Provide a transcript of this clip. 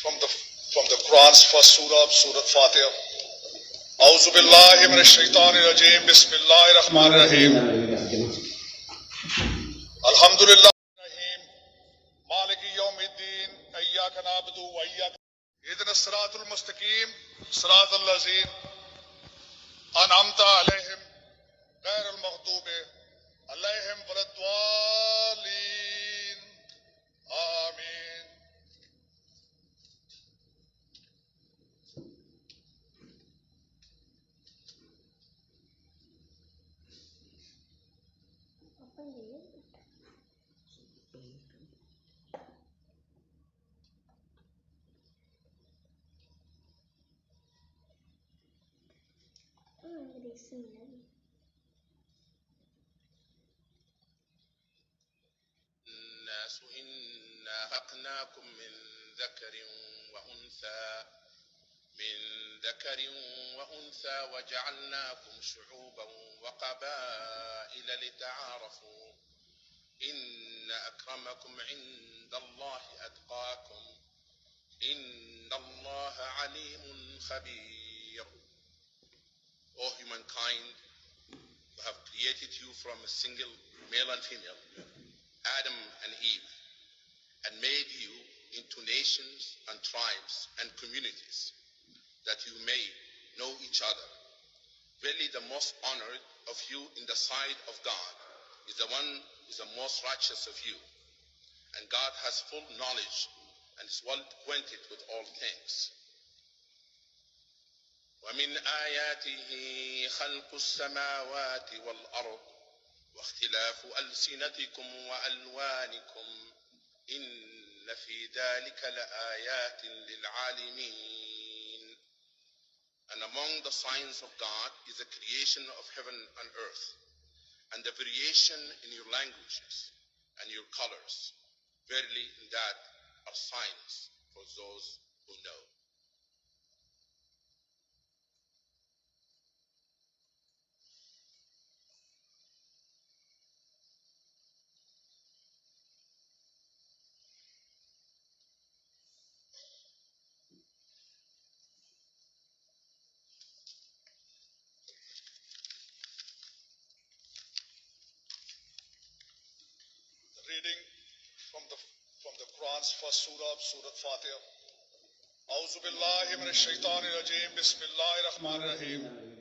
From the Quran's first surah, Surah Fatiha. A'udhu billahi minash shaitanir rajim. Bismillahir rahmanir rahim. Alhamdulillah rahim. Maliki yawmiddin. Iyyaka na'budu wa iyyaka Ihdinas siratal mustaqim. Siratal ladzina an'amta alaihim ghairil maghdubi alaihim waladdallin. Amin. الناس إنا خلقناكم من ذكر وأنثى وجعلناكم شعوبا وقبائل لتعارفوا إن أكرمكم عند الله أتقاكم إن الله عليم خبير. O humankind, we have created you from a single male and female, Adam and Eve, and made you into nations and tribes and communities, that you may know each other. Really, the most honored of you in the sight of God is the one who is the most righteous of you. And God has full knowledge and is well acquainted with all things. ومن آياته خلق السماوات والأرض واختلاف ألسنتكم وألوانكم إن في ذلك لآيات للعالمين. And among the signs of God is the creation of heaven and earth, and the variation in your languages and your colors. Verily, in that are signs for those who know. Reading from the Quran's first surah, Surah Fatiha. A'udhu billahi minash shaitanir rajim. Bismillahir rahmanir rahim.